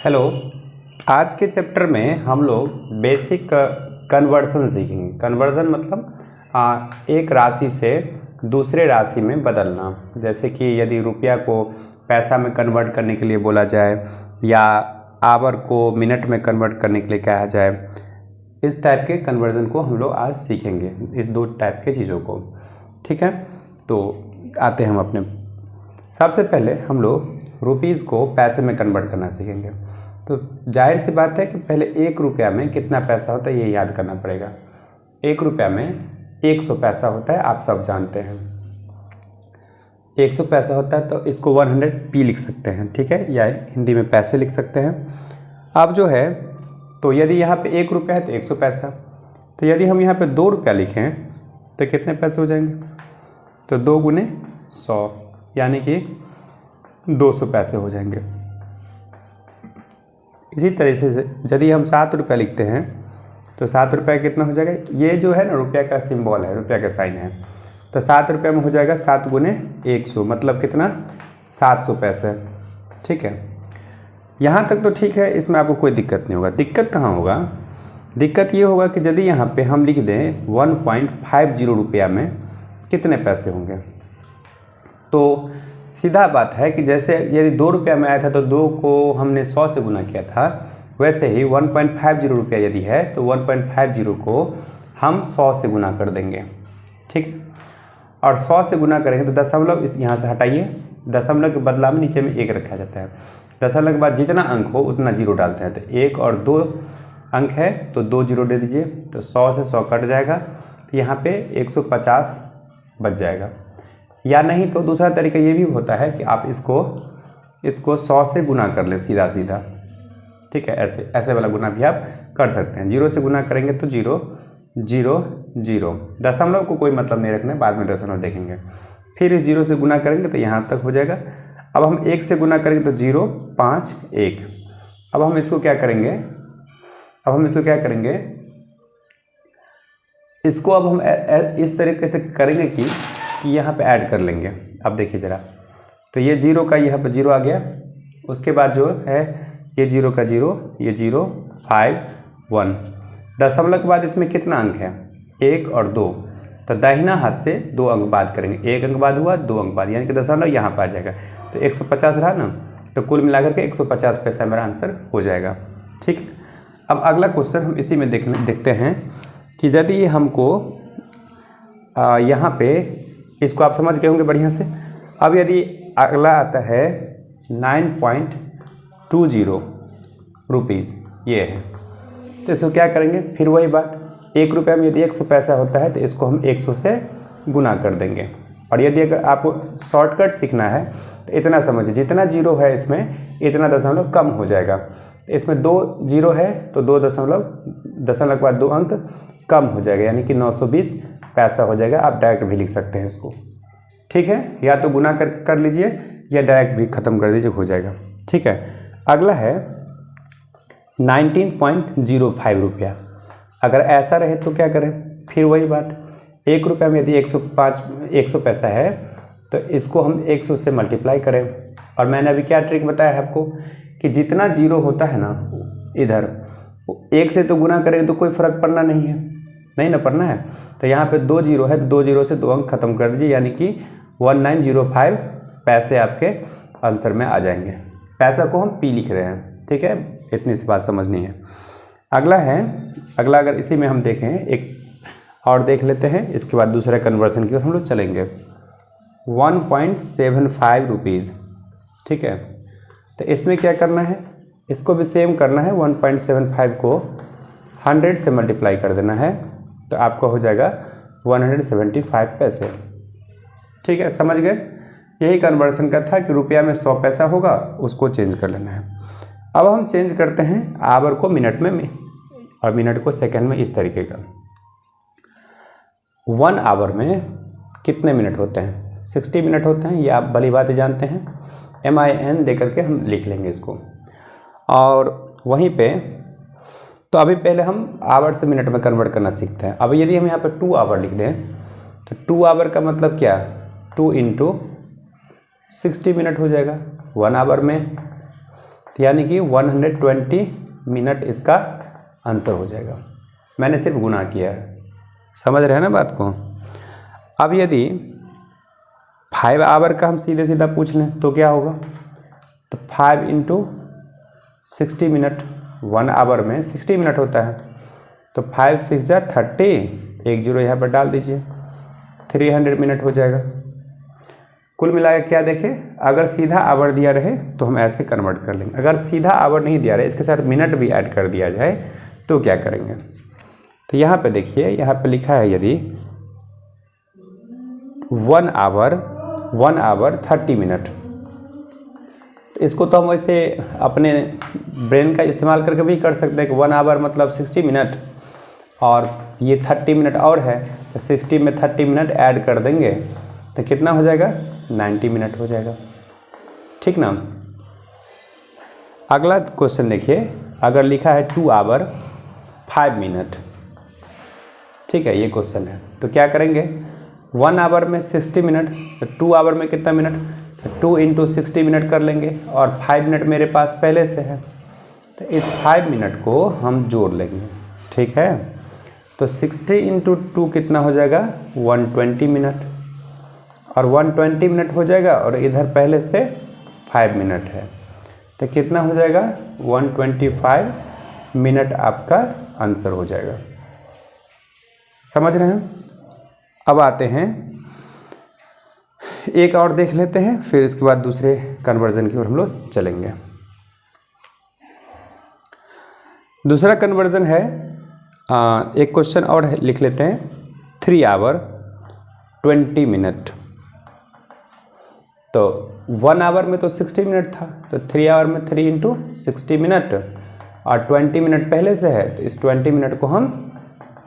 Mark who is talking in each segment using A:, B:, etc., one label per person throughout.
A: Hello. आज के chapter में हम लोग बेसिक कन्वर्जन सीखेंगे। कन्वर्जन मतलब एक राशि से दूसरे राशि में बदलना। जैसे कि यदि रुपया को पैसा में कन्वर्ट करने के लिए बोला जाए या आवर को मिनट में कन्वर्ट करने के लिए कहा जाए, इस टाइप के कन्वर्जन को हम लोग आज सीखेंगे, इस दो टाइप के चीज़ों को। ठीक है, तो आते हैं हम अपने। सबसे पहले हम लोग रुपीज़ को पैसे में कन्वर्ट करना सीखेंगे। तो जाहिर सी बात है कि पहले 1 रुपया में कितना पैसा होता है ये याद करना पड़ेगा। 1 रुपया में 100 पैसा होता है, आप सब जानते हैं। 100 पैसा होता है तो इसको 100p लिख सकते हैं, ठीक है, या हिंदी में पैसे लिख सकते हैं। अब जो है तो यदि यहाँ पे 1 रुपया है तो 100 पैसा, तो यदि हम यहाँ पे 2 रुपया लिखें तो कितने पैसे हो जाएंगे? तो 2 गुने 100 यानी कि 200 पैसे हो जाएंगे। इसी तरह से यदि हम 7 रुपया लिखते हैं तो 7 रुपया कितना हो जाएगा? ये जो है ना रुपया का सिंबल है, रुपया का साइन है, तो 7 रुपया में हो जाएगा 7 गुने 100, मतलब कितना? 700 पैसे। ठीक है, यहाँ तक तो ठीक है, इसमें आपको कोई दिक्कत नहीं होगा। दिक्कत कहाँ होगा? दिक्कत ये होगा कि यदि यहाँ पे हम लिख दें 1.50 रुपया में कितने पैसे होंगे। तो सीधा बात है कि जैसे यदि 2 रुपया में आया था तो 2 को हमने 100 से गुना किया था, वैसे ही 1.50 रुपया यदि है तो 1.50 को हम 100 से गुना कर देंगे। ठीक, और 100 से गुना करेंगे तो दशमलव इस यहाँ से हटाइए, दशमलव के बदला में नीचे में 1 रखा जाता है। दशमलव के बाद जितना अंक हो उतना जीरो डालते हैं, तो 1 और 2 अंक है तो 2 जीरो दे दीजिए, तो 100 से 100 कट जाएगा, तो यहाँ पे 150 बच जाएगा। या नहीं तो दूसरा तरीका ये भी होता है कि आप इसको 100 से गुना कर लें सीधा सीधा। ठीक है, ऐसे वाला गुना भी आप कर सकते हैं। 0 से गुना करेंगे तो 0 0 0, दशमलव को कोई मतलब नहीं रखना है, बाद में दशमलव देखेंगे। फिर इस 0 से गुना करेंगे तो यहाँ तक हो जाएगा। अब हम 1 से गुना करेंगे तो 0 5 1। अब हम इसको क्या करेंगे? इसको अब हम इस तरीके से करेंगे कि यहाँ पे ऐड कर लेंगे। अब देखिए ज़रा, तो ये 0 का यहाँ पे 0 आ गया, उसके बाद जो है ये 0 का 0, ये 0 5 1। दशमलव के बाद इसमें कितना अंक है? 1 और 2, तो दाहिना हाथ से 2 अंक बाद करेंगे। 1 अंक बाद हुआ, 2 अंक बाद, यानी कि दशमलव यहाँ पर आ जाएगा। तो 150 रहा ना, तो कुल मिलाकर के 150 पैसा मेरा आंसर हो जाएगा। ठीक है, अब अगला क्वेश्चन हम इसी में देखते हैं कि यदि हमको यहाँ पे, इसको आप समझ गए होंगे बढ़िया से। अब यदि अगला आता है 9.20 रुपीज़, ये है, तो इसको क्या करेंगे? फिर वही बात, 1 रुपया में यदि 100 पैसा होता है तो इसको हम 100 से गुना कर देंगे। और यदि अगर आपको शॉर्टकट सीखना है तो इतना समझिए, जितना 0 है इसमें इतना दशमलव कम हो जाएगा। तो इसमें 2 0 है तो 2 दशमलव के बाद 2 अंक कम हो जाएगा, यानी कि 920 पैसा हो जाएगा। आप डायरेक्ट भी लिख सकते हैं इसको। ठीक है, या तो गुना कर लीजिए या डायरेक्ट भी ख़त्म कर दीजिए, हो जाएगा। ठीक है, अगला है 19.05 रुपया। अगर ऐसा रहे तो क्या करें? फिर वही बात, 1 रुपया में यदि 100 पैसा है तो इसको हम 100 से मल्टीप्लाई करें। और मैंने अभी क्या ट्रिक बताया है आपको कि जितना 0 होता है ना इधर, 1 से तो गुना करेंगे तो कोई फ़र्क पड़ना नहीं है, नहीं ना पड़ना है। तो यहाँ पे 2 0 है, 2 0 से 2 अंक खत्म कर दीजिए, यानी कि 1905 पैसे आपके आंसर में आ जाएंगे। पैसा को हम p लिख रहे हैं। ठीक है, इतनी सी बात समझनी है। अगला अगर इसी में हम देखें, एक और देख लेते हैं, इसके बाद दूसरा कन्वर्जन की ओर हम लोग चलेंगे। 1.75 रुपीज़। ठीक है, तो इसमें क्या करना है? इसको भी सेम करना है, 1.75 को 100 से मल्टीप्लाई कर देना है, तो आपका हो जाएगा 175 पैसे। ठीक है, समझ गए? यही कन्वर्सन का था कि रुपया में 100 पैसा होगा, उसको चेंज कर लेना है। अब हम चेंज करते हैं आवर को मिनट में और मिनट को सेकंड में। इस तरीके का 1 आवर में कितने मिनट होते हैं? 60 मिनट होते हैं, ये आप भली बात ही जानते हैं। MIN दे करके हम लिख लेंगे इसको। और वहीं पे तो अभी पहले हम आवर से मिनट में कन्वर्ट करना सीखते हैं। अब यदि हम यहाँ पे 2 आवर लिख दें तो 2 आवर का मतलब क्या? 2 × 60 मिनट हो जाएगा 1 आवर में। तो यानी कि 120 मिनट इसका आंसर हो जाएगा। मैंने सिर्फ गुना किया है, समझ रहे हैं ना बात को। अब यदि 5 आवर का हम सीधे सीधा पूछ लें तो क्या होगा, तो 5 × 60 मिनट, 1 आवर में 60 मिनट होता है, तो 5 × 6 = 30, 1 0 यहाँ पर डाल दीजिए, 300 मिनट हो जाएगा। कुल मिलाकर क्या देखें, अगर सीधा आवर दिया रहे तो हम ऐसे कन्वर्ट कर लेंगे, अगर सीधा आवर नहीं दिया रहे इसके साथ मिनट भी ऐड कर दिया जाए तो क्या करेंगे। तो यहाँ पे देखिए, यहाँ पे लिखा है यदि 1 आवर 30 मिनट, तो इसको तो हम वैसे अपने ब्रेन का इस्तेमाल करके भी कर सकते हैं कि 1 आवर मतलब 60 मिनट और ये 30 मिनट और है, तो 60 में 30 मिनट ऐड कर देंगे तो कितना हो जाएगा, 90 मिनट हो जाएगा, ठीक ना। अगला क्वेश्चन देखिए, अगर लिखा है 2 आवर 5 मिनट, ठीक है, ये क्वेश्चन है, तो क्या करेंगे, 1 आवर में 60 मिनट, तो 2 आवर में कितना मिनट, तो 2 × 60 मिनट कर लेंगे, और 5 मिनट मेरे पास पहले से है, तो इस 5 मिनट को हम जोड़ लेंगे, ठीक है। तो 60 × 2 कितना हो जाएगा, 120 मिनट, और 120 मिनट हो जाएगा, और इधर पहले से 5 मिनट है, तो कितना हो जाएगा, 125 मिनट आपका आंसर हो जाएगा। समझ रहे हैं। अब आते हैं, एक और देख लेते हैं, फिर इसके बाद दूसरे कन्वर्जन की ओर हम लोग चलेंगे। दूसरा कन्वर्जन है, एक क्वेश्चन और लिख लेते हैं, 3 आवर 20 मिनट। तो 1 आवर में तो 60 मिनट था, तो 3 आवर में 3 × 60 मिनट, और 20 मिनट पहले से है, तो इस 20 मिनट को हम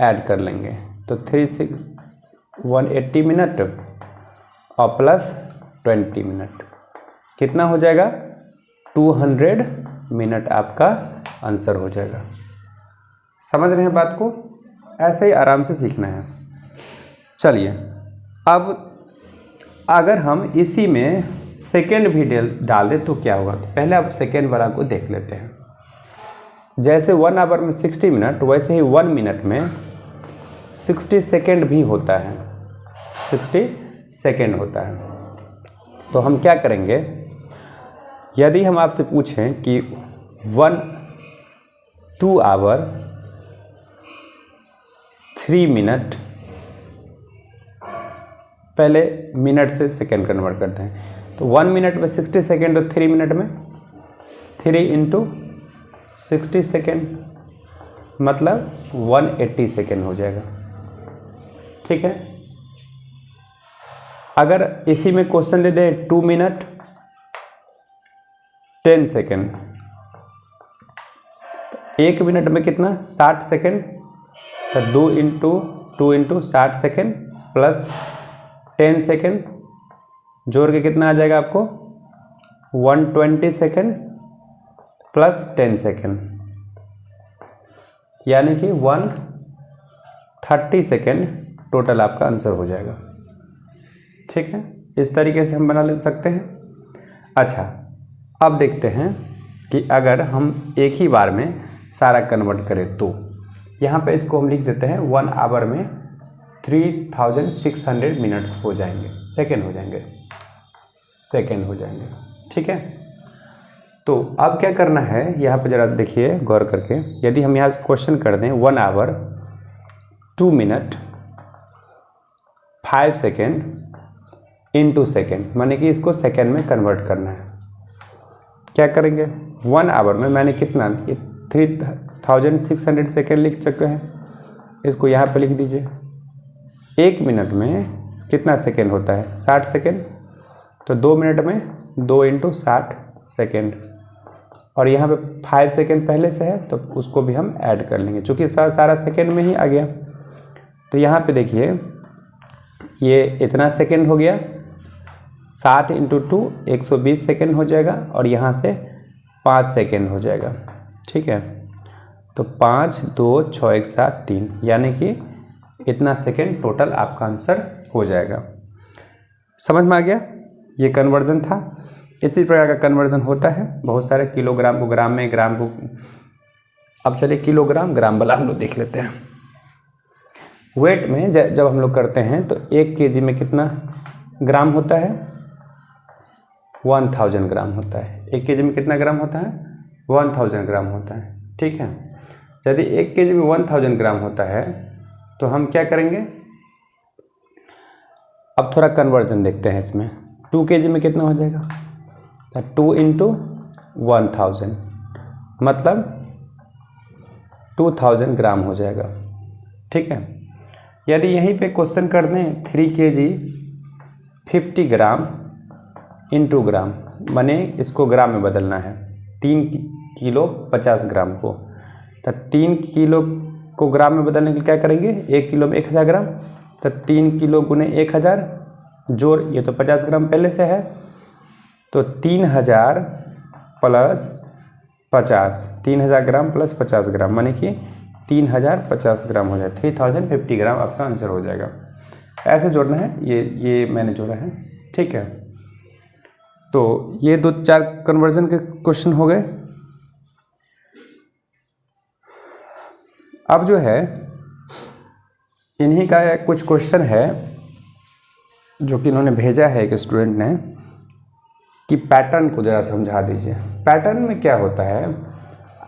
A: ऐड कर लेंगे, तो 180 मिनट और प्लस 20 मिनट, कितना हो जाएगा, 200 मिनट आपका आंसर हो जाएगा। समझ रहे हैं बात को, ऐसे ही आराम से सीखना है। चलिए, अब अगर हम इसी में सेकेंड भी डाल दें तो क्या होगा, तो पहले आप सेकेंड वाला को देख लेते हैं। जैसे 1 आवर में 60 मिनट, वैसे ही 1 मिनट में 60 सेकेंड भी होता है, 60 सेकेंड होता है। तो हम क्या करेंगे, यदि हम आपसे पूछें कि 2 आवर 3 मिनट, पहले मिनट से सेकेंड कन्वर्ट करते हैं, तो 1 मिनट में 60 सेकेंड, तो 3 मिनट में 3 × 60 सेकेंड मतलब 180 सेकेंड हो जाएगा, ठीक है। अगर इसी में क्वेश्चन दे दें 2 मिनट 10 सेकेंड, तो 1 मिनट में कितना, 60 सेकेंड, तो 2 × 60 सेकेंड प्लस 10 सेकेंड जोड़ के कितना आ जाएगा आपको, 120 सेकेंड प्लस 10 सेकेंड, यानी कि 130 सेकेंड टोटल आपका आंसर हो जाएगा, ठीक है। इस तरीके से हम बना ले सकते हैं। अच्छा, अब देखते हैं कि अगर हम एक ही बार में सारा कन्वर्ट करें तो यहाँ पे इसको हम लिख देते हैं 1 आवर में 3600 मिनट्स हो जाएंगे, सेकेंड हो जाएंगे, ठीक है। तो अब क्या करना है, यहाँ पे ज़रा देखिए गौर करके, यदि हम यहाँ क्वेश्चन कर दें 1 आवर 2 मिनट 5 सेकेंड × सेकेंड, माने कि इसको सेकेंड में कन्वर्ट करना है। क्या करेंगे, 1 आवर में मैंने कितना, ये 3600 सेकेंड लिख चुके हैं, इसको यहाँ पे लिख दीजिए। 1 मिनट में कितना सेकेंड होता है, 60 सेकेंड, तो 2 मिनट में 2 × 60 सेकेंड, और यहाँ पे 5 सेकेंड पहले से है तो उसको भी हम ऐड कर लेंगे, चूँकि सारा सेकेंड में ही आ गया। तो यहाँ पे देखिए, ये इतना सेकेंड हो गया, 60 × 2 120 सेकेंड हो जाएगा, और यहाँ से 5 सेकेंड हो जाएगा, ठीक है। तो 5 2 6 1 7 3, यानी कि इतना सेकेंड टोटल आपका आंसर हो जाएगा। समझ में आ गया, ये कन्वर्जन था। इसी प्रकार का कन्वर्जन होता है बहुत सारे, किलोग्राम को ग्राम में, ग्राम को, अब चलिए किलोग्राम ग्राम वाला हम लोग देख लेते हैं। वेट में जब हम लोग करते हैं तो 1 kg में कितना ग्राम होता है, 1000 ग्राम होता है। 1 kg में कितना ग्राम होता है, 1000 ग्राम होता है, ठीक है। यदि 1 kg में 1000 ग्राम होता है तो हम क्या करेंगे, अब थोड़ा कन्वर्जन देखते हैं इसमें। 2 kg में कितना हो जाएगा, 2 × 1000 मतलब 2000 ग्राम हो जाएगा, ठीक है। यदि यहीं पे क्वेश्चन कर दें 3 kg 50 ग्राम × ग्राम, माने इसको ग्राम में बदलना है, 3 किलो 50 ग्राम को, तो 3 किलो को ग्राम में बदलने के लिए क्या करेंगे, 1 किलो में 1000 ग्राम, तो 3 किलो गुने 1000 जोड़, ये तो 50 ग्राम पहले से है, तो 3000 प्लस 50, 3000 ग्राम प्लस 50 ग्राम माने कि 3050 ग्राम हो जाए, 3050 ग्राम आपका आंसर हो जाएगा। ऐसे जोड़ना है, ये मैंने जोड़ा है, ठीक है। तो ये 2-4 कन्वर्जन के क्वेश्चन हो गए। अब जो है इन्हीं का कुछ क्वेश्चन है जो कि इन्होंने भेजा है एक स्टूडेंट ने, कि पैटर्न को ज़रा समझा दीजिए। पैटर्न में क्या होता है,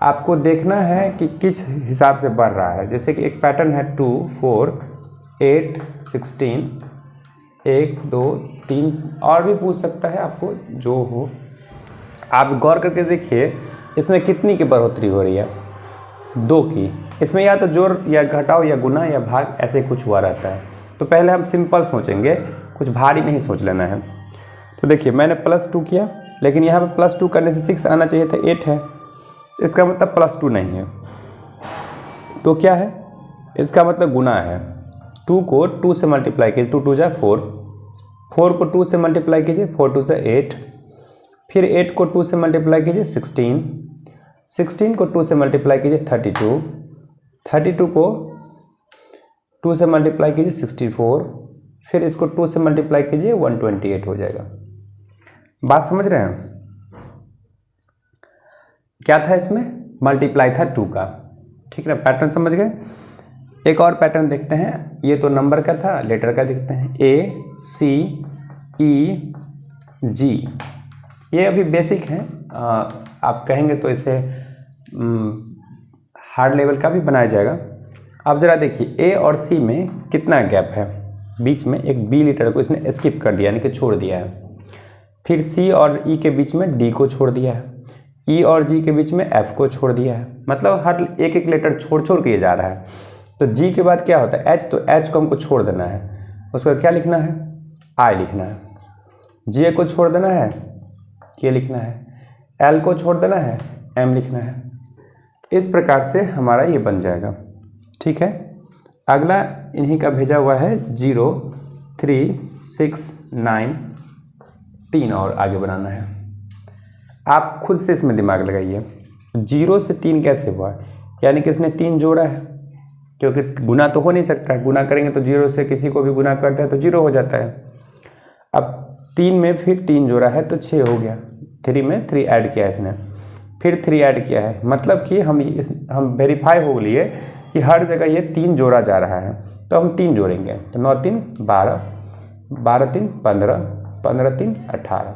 A: आपको देखना है कि किस हिसाब से बढ़ रहा है। जैसे कि एक पैटर्न है 2, 4, 8, 16, 1, 2, 3, और भी पूछ सकता है आपको जो हो। आप गौर करके देखिए इसमें कितनी की बढ़ोतरी हो रही है, 2 की। इसमें या तो जोड़ या घटाओ या गुना या भाग ऐसे कुछ हुआ रहता है। तो पहले हम सिंपल सोचेंगे, कुछ भारी नहीं सोच लेना है। तो देखिए मैंने +2 किया, लेकिन यहाँ पे +2 करने से 6 आना चाहिए था, 8 है, इसका मतलब +2 नहीं है, तो क्या है, इसका मतलब गुना है। 2 को 2 से मल्टीप्लाई कीजिए, 2 × 2 = 4, 4 को 2 से मल्टीप्लाई कीजिए, 4 × 2 = 8, फिर 8 को 2 से मल्टीप्लाई कीजिए 16, 16 को 2 से मल्टीप्लाई कीजिए 32, 32 को 2 से मल्टीप्लाई कीजिए 64, फिर इसको 2 से मल्टीप्लाई कीजिए 128 हो जाएगा। बात समझ रहे हैं, क्या था इसमें, मल्टीप्लाई था 2 का, ठीक है ना। पैटर्न समझ गए। एक और पैटर्न देखते हैं, ये तो नंबर का था, लेटर का देखते हैं। ACEG, ये अभी बेसिक है, आप कहेंगे तो इसे हार्ड लेवल का भी बनाया जाएगा। अब ज़रा देखिए A और C में कितना गैप है, बीच में एक B लेटर को इसने स्किप कर दिया, यानी कि छोड़ दिया है। फिर C और E के बीच में D को छोड़ दिया है, E और G के बीच में F को छोड़ दिया है, मतलब हर एक एक लेटर छोड़ छोड़ के ये जा रहा है। तो G के बाद क्या होता है H, तो H को हमको छोड़ देना है, उसके बाद क्या लिखना है, I लिखना है। J को छोड़ देना है, K लिखना है। L को छोड़ देना है, M लिखना है। इस प्रकार से हमारा ये बन जाएगा, ठीक है। अगला इन्हीं का भेजा हुआ है 0, 3, 6, 9, 3 और आगे बनाना है। आप खुद से इसमें दिमाग लगाइए, 0 से 3 कैसे हुआ, यानी कि इसने 3 जोड़ा है, क्योंकि गुना तो हो नहीं सकता है, गुना करेंगे तो 0 से किसी को भी गुना करता है तो 0 हो जाता है। अब 3 में फिर 3 जोड़ा है तो 6 हो गया, 3 में 3 ऐड किया है इसने, फिर 3 ऐड किया है, मतलब कि हम वेरीफाई हो लिए कि हर जगह ये 3 जोड़ा जा रहा है, तो हम 3 जोड़ेंगे। तो 9 3 12, 12 3 15, 15 3 18,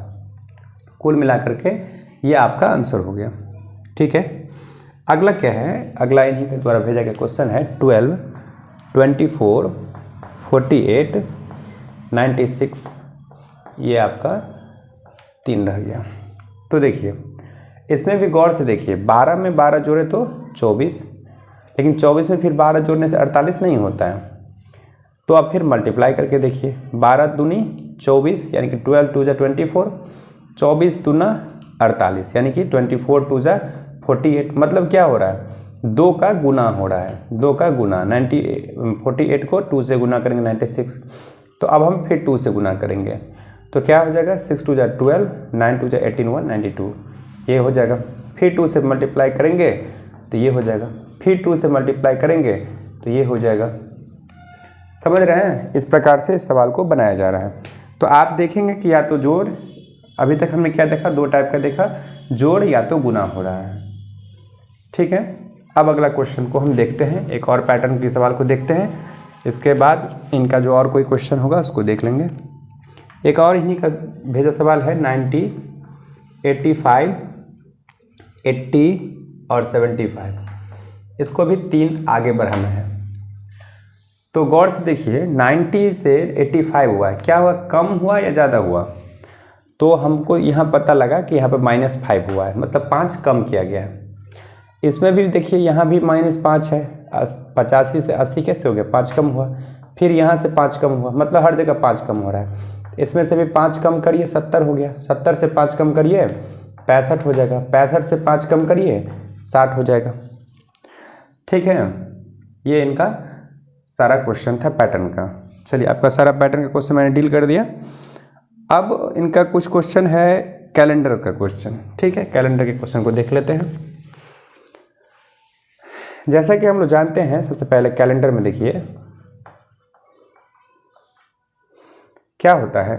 A: कुल मिलाकर के ये आपका आंसर हो गया, ठीक है। अगला क्या है, अगला इन्हीं के द्वारा भेजा गया क्वेश्चन है 12, 24, 48, 96, ये आपका 3 रह गया। तो देखिए इसमें भी गौर से देखिए, 12 में 12 जोड़े तो 24, लेकिन 24 में फिर 12 जोड़ने से 48 नहीं होता है, तो आप फिर मल्टीप्लाई करके देखिए, 12 दूनी 24 यानी कि 12 2 = 24, 24 दूना 48 यानी कि 24 2 = 48, मतलब क्या हो रहा है, 2 का गुना हो रहा है, 2 का गुना। 48 को 2 से गुना करेंगे 96, तो अब हम फिर 2 से गुना करेंगे तो क्या हो जाएगा, 6 2 = 12, 9 2 = 18, 192, ये हो जाएगा। फिर 2 से मल्टीप्लाई करेंगे तो ये हो जाएगा, फिर 2 से मल्टीप्लाई करेंगे तो ये हो जाएगा। समझ रहे हैं, इस प्रकार से इस सवाल को बनाया जा रहा है। तो आप देखेंगे कि या तो जोड़ अभी तक हमने क्या देखा, दो टाइप का देखा, जोड़ या तो गुना हो रहा है। ठीक है, अब अगला क्वेश्चन को हम देखते हैं, एक और पैटर्न के सवाल को देखते हैं, इसके बाद इनका जो और कोई क्वेश्चन होगा उसको देख लेंगे। एक और इन्हीं का भेजा सवाल है 90, 85, 80 और 75। इसको भी 3 आगे बढ़ाना है। तो गौर से देखिए, 90 से 85 हुआ है, क्या हुआ, कम हुआ या ज़्यादा हुआ? तो हमको यहाँ पता लगा कि यहाँ पे -5 हुआ है, मतलब 5 कम किया गया है। इसमें भी देखिए, यहाँ भी -5 है, 85 से 80 कैसे हो गया, 5 कम हुआ। फिर यहाँ से 5 कम हुआ, मतलब हर जगह 5 कम हो रहा है। इसमें से भी 5 कम करिए, 70 हो गया। 70 से 5 कम करिए, 65 हो जाएगा। 65 से 5 कम करिए, 60 हो जाएगा। ठीक है, ये इनका सारा क्वेश्चन था पैटर्न का। चलिए, आपका सारा पैटर्न का क्वेश्चन मैंने डील कर दिया। अब इनका कुछ क्वेश्चन है कैलेंडर का क्वेश्चन। ठीक है, कैलेंडर के क्वेश्चन को देख लेते हैं। जैसा कि हम लोग जानते हैं, सबसे पहले कैलेंडर में देखिए क्या होता है।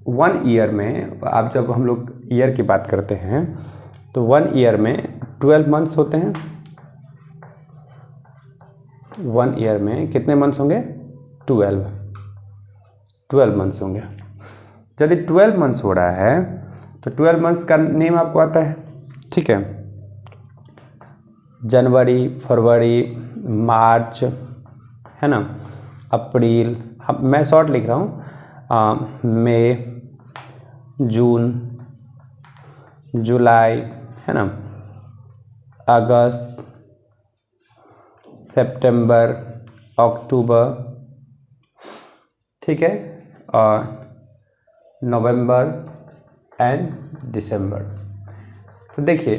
A: 1 ईयर में, आप जब हम लोग ईयर की बात करते हैं तो 1 ईयर में 12 मंथ्स होते हैं। 1 ईयर में कितने मंथ्स होंगे, 12 मंथ्स होंगे। यदि 12 मंथ्स हो रहा है तो 12 मंथ्स का नेम आपको आता है। ठीक है, जनवरी, फरवरी, मार्च, है ना, अप्रैल, मैं शॉर्ट लिख रहा हूँ, मई, जून, जुलाई, है ना, अगस्त, सितंबर, अक्टूबर, ठीक है, और नवंबर एंड दिसंबर। तो देखिए,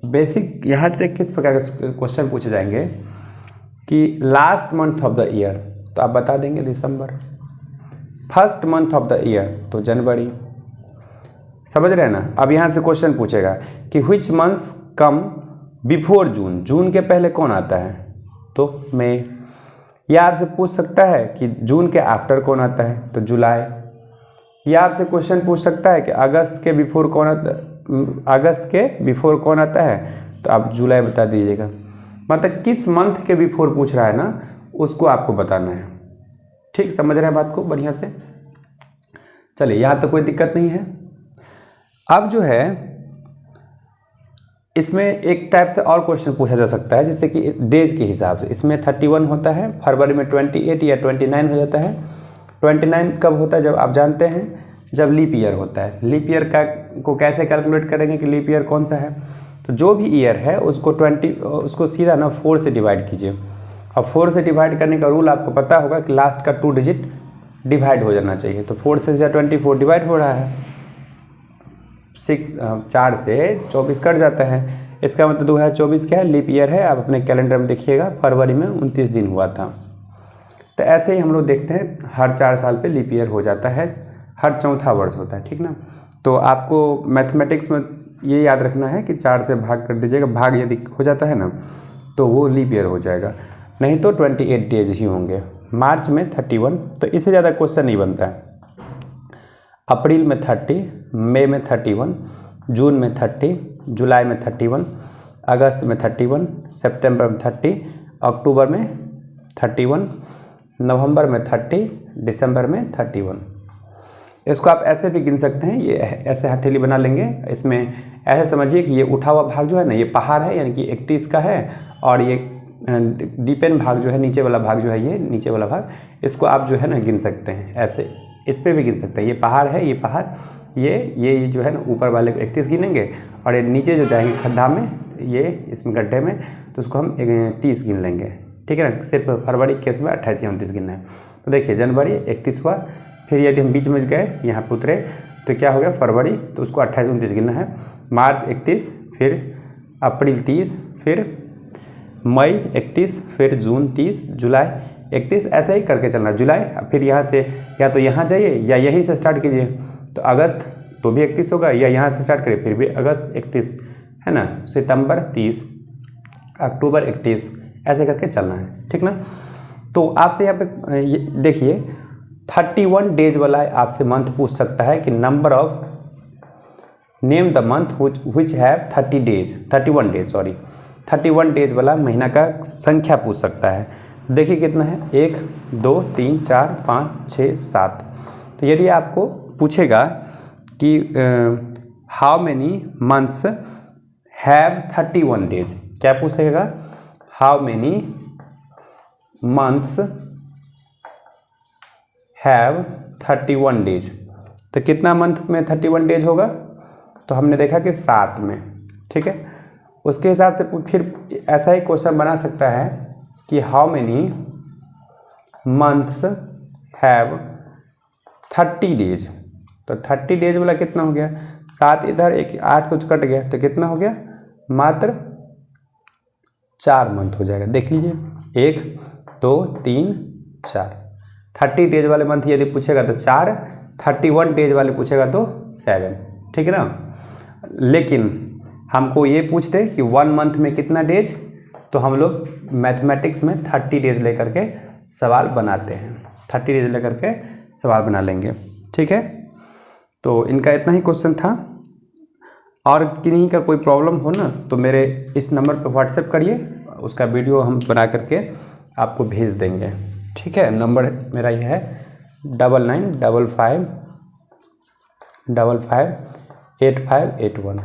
A: बेसिक यहाँ से किस प्रकार के क्वेश्चन पूछे जाएंगे कि last month of the year, तो आप बता देंगे दिसंबर। First month of the year तो जनवरी। समझ रहे हैं ना। अब यहाँ से क्वेश्चन पूछेगा कि व्हिच मंथ्स कम बिफोर जून, जून के पहले कौन आता है, तो मई। या आपसे पूछ सकता है कि जून के आफ्टर कौन आता है, तो जुलाई। या आपसे क्वेश्चन पूछ सकता है कि अगस्त के बिफोर कौन आता है, तो आप जुलाई बता दीजिएगा। मतलब किस मंथ के बिफोर पूछ रहा है ना, उसको आपको बताना है। ठीक, समझ रहे हैं बात को बढ़िया से। चलिए, यहाँ तो कोई दिक्कत नहीं है। अब जो है, इसमें एक टाइप से और क्वेश्चन पूछा जा सकता है, जैसे कि डेज के हिसाब से। इसमें 31 होता है, फरवरी में 28 या 29 हो जाता है। 29 कब होता है, जब आप जानते हैं, जब लीप ईयर होता है। लीप ईयर को कैसे कैलकुलेट करेंगे कि लीप ईयर कौन सा है, तो जो भी ईयर है उसको सीधा ना 4 से डिवाइड कीजिए। और 4 से डिवाइड करने का रूल आपको पता होगा कि लास्ट का 2 डिजिट डिवाइड हो जाना चाहिए। तो 4 से 24 डिवाइड हो रहा है, 4 से 24 कट जाता है। इसका मतलब 2024 क्या है, लीप ईयर है। आप अपने कैलेंडर में देखिएगा, फरवरी में 29 दिन हुआ था। तो ऐसे ही हम लोग देखते हैं, हर 4 साल पे लीप ईयर हो जाता है, हर चौथा वर्ष होता है। ठीक ना। तो आपको मैथमेटिक्स में ये याद रखना है कि 4 से भाग कर दीजिएगा। भाग यदि हो जाता है ना, तो वो लीप ईयर हो जाएगा, नहीं तो 28 डेज ही होंगे। मार्च में 31, तो इससे ज़्यादा क्वेश्चन नहीं बनता है। अप्रैल में 30, मई में 31, जून में 30, जुलाई में 31, अगस्त में 31, सितंबर में 30, अक्टूबर में 31, नवंबर में 30, दिसंबर में 31। इसको आप ऐसे भी गिन सकते हैं, ये ऐसे हथेली बना लेंगे। इसमें ऐसे समझिए कि ये उठा हुआ भाग जो है ना, ये पहाड़ है, यानी कि 31 का है, और ये डीपेन भाग जो है, नीचे वाला भाग जो है, ये नीचे वाला भाग, इसको आप जो है ना गिन सकते हैं ऐसे। इस पर भी गिन सकते हैं, ये पहाड़ है, ये पहाड़, ये जो है ना ऊपर वाले को 31 गिनेंगे, और ये नीचे जो जाएंगे खड्डा में, ये इसमें गड्ढे में, तो उसको हम 30 गिन लेंगे। ठीक है ना। सिर्फ फरवरी केस में 28 या 29 गिनना है। तो देखिए, जनवरी 31 हुआ, फिर यदि हम बीच में गए, यहाँ पे उतरे, तो क्या हो गया, फरवरी, तो उसको 28-29 गिनना है। मार्च 31, फिर अप्रैल 30, फिर मई 31, फिर जून 30, जुलाई 31, ऐसे ही करके चलना। जुलाई, फिर यहाँ से या तो यहाँ जाइए या यहीं से स्टार्ट कीजिए, तो अगस्त तो भी 31 होगा, या यहाँ से स्टार्ट करिए फिर भी अगस्त 31, है ना। सितंबर 30, अक्टूबर 31, ऐसे करके चलना है। ठीक ना। तो आपसे यहाँ पे देखिए, 31 डेज वाला आपसे मंथ पूछ सकता है कि number of name the month which have 31 days 31 days वाला महीना का संख्या पूछ सकता है। देखिए कितना है, 1 2 3 4 5 6 7। तो यदि आपको पूछेगा कि how many months have 31 days, क्या पूछेगा, how many months have 31 days. तो कितना मंथ में 31 डेज होगा, तो हमने देखा कि 7 में, ठीक है। उसके हिसाब से फिर ऐसा ही क्वेश्चन बना सकता है कि how many months have 30 days. तो 30 डेज वाला कितना हो गया, 7 इधर, एक 8 कुछ कट गया, तो कितना हो गया, मात्र 4 मंथ हो जाएगा। देख लीजिए, 1 2 3 4। 30 डेज वाले मंथ यदि पूछेगा तो 4, 31 डेज वाले पूछेगा तो 7, ठीक है ना। लेकिन हमको ये पूछते कि 1 मंथ में कितना डेज, तो हम लोग मैथमेटिक्स में 30 डेज लेकर के सवाल बनाते हैं, 30 डेज लेकर के सवाल बना लेंगे, ठीक है। तो इनका इतना ही क्वेश्चन था। और किन्हीं का कोई प्रॉब्लम हो ना, तो मेरे इस नंबर पर व्हाट्सएप करिए, उसका वीडियो हम बना करके आपको भेज देंगे, ठीक है। नंबर मेरा ये है 9955558581।